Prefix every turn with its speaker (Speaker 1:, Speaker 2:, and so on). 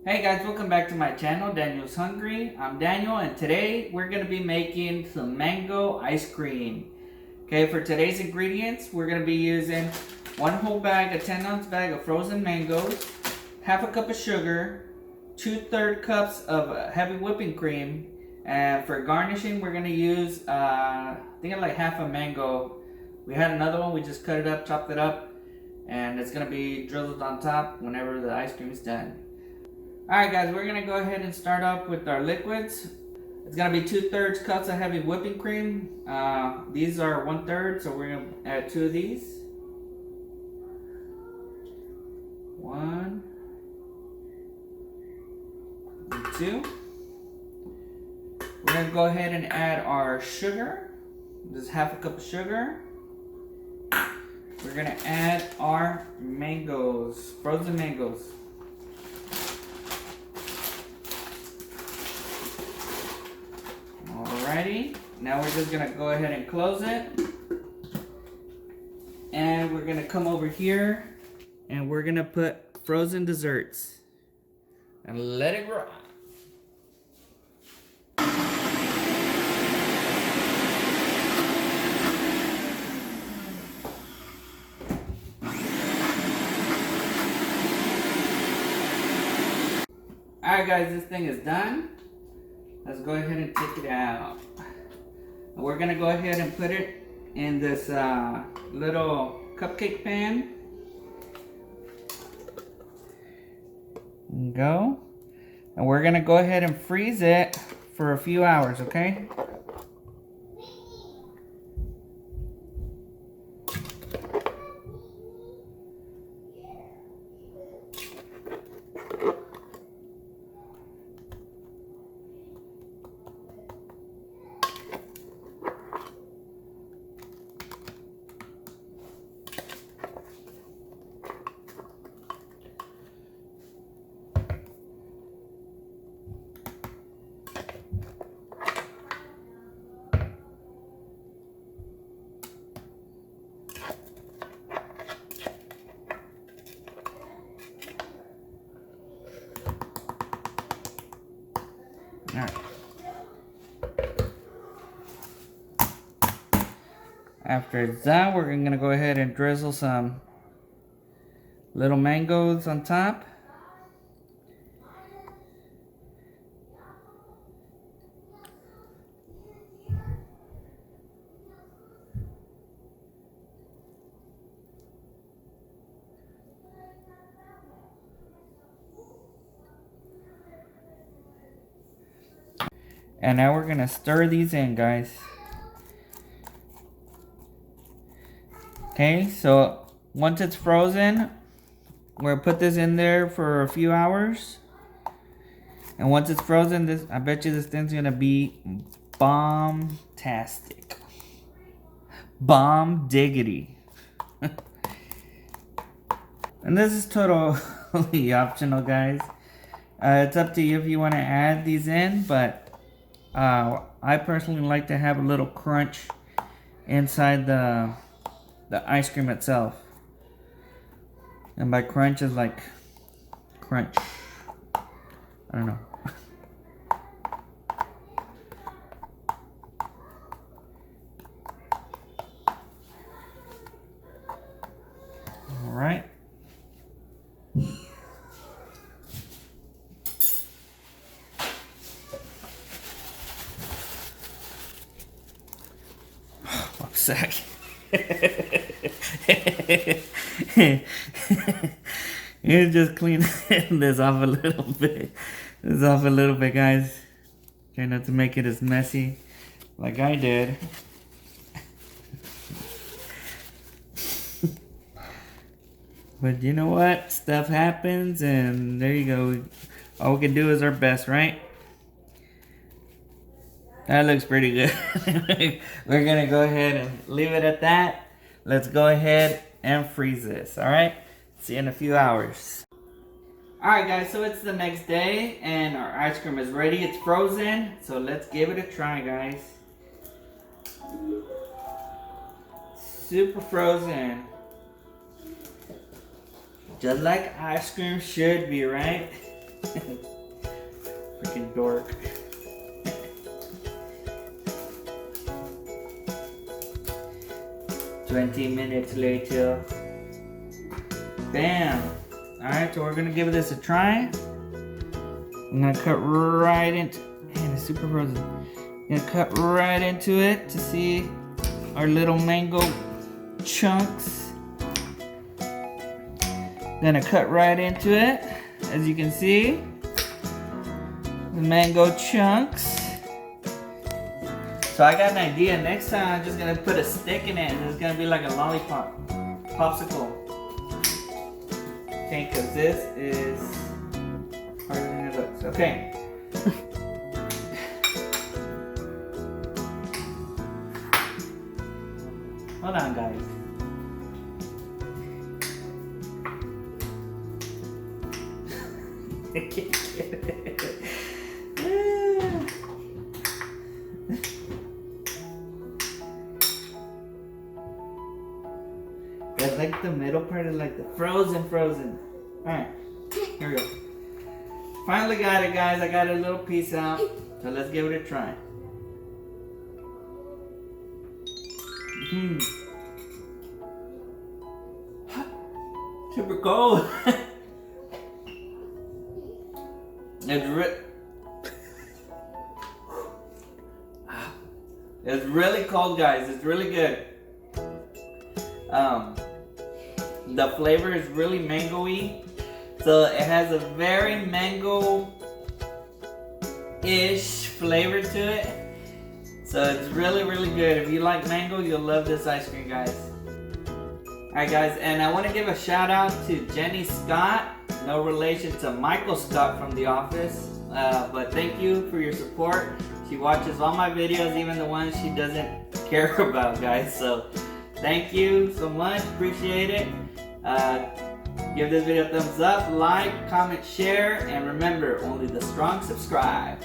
Speaker 1: Hey guys, welcome back to my channel, Daniel's Hungry. I'm Daniel and today we're going to be making some mango ice cream. Okay, for today's ingredients, we're going to be using one whole bag, a 10-ounce bag of frozen mangoes, half a cup of sugar, 2/3 cups of heavy whipping cream, and for garnishing we're going to use, I think like half a mango. We had another one, we just cut it up, chopped it up, and it's going to be drizzled on top whenever the ice cream is done. Alright guys, we're going to go ahead and start off with our liquids. It's going to be 2/3 cups of heavy whipping cream. These are 1/3, so we're going to add 2 of these. 1 and 2. We're going to go ahead and add our sugar. This is half a cup of sugar. We're going to add our mangoes, frozen mangoes. Alrighty, now we're just gonna go ahead and close it, and we're gonna come over here and we're gonna put frozen desserts and let it grow. Alright guys, this thing is done. Let's go ahead and take it out. We're gonna go ahead and put it in this little cupcake pan. Go. And we're gonna go ahead and freeze it for a few hours, okay? Alright. After it's done, we're gonna go ahead and drizzle some little mangoes on top. And now we're gonna stir these in, guys. Okay, so once it's frozen, we're gonna put this in there for a few hours. And once it's frozen, I bet you this thing's gonna be bomb-tastic. Bomb diggity. And this is totally optional, guys. It's up to you if you want to add these in, but I personally like to have a little crunch inside the ice cream itself. And by crunch is like crunch. I don't know. All right. One sec. You just clean this off a little bit. Guys. Try not to make it as messy like I did. But you know what? Stuff happens, and there you go. All we can do is our best, right? That looks pretty good. We're gonna go ahead and leave it at that. Let's go ahead and freeze this, alright? See you in a few hours. Alright guys, so it's the next day and our ice cream is ready. It's frozen, so let's give it a try, guys. Super frozen. Just like ice cream should be, right? Freaking dork. "20 minutes later." Bam! Alright, so we're gonna give this a try. I'm gonna cut right into, man, it's super frozen. I'm gonna cut right into it to see our little mango chunks. Gonna cut right into it, as you can see. The mango chunks. So I got an idea. Next time I'm just gonna put a stick in it and it's gonna be like a lollipop. Popsicle. Okay, because this is harder than it looks. Okay. Hold on, guys. I can't get it. That's like the middle part is like the frozen. Alright, here we go. Finally got it, guys. I got a little piece out. So let's give it a try. Super cold. It's really cold, guys. It's really good. The flavor is really mango-y. So it has a very mango-ish flavor to it. So it's really, really good. If you like mango, you'll love this ice cream, guys. Alright, guys, and I want to give a shout out to Jenny Scott. No relation to Michael Scott from The Office. But thank you for your support. She watches all my videos, even the ones she doesn't care about, guys. So thank you so much. Appreciate it. Give this video a thumbs up, like, comment, share, and remember, only the strong subscribe.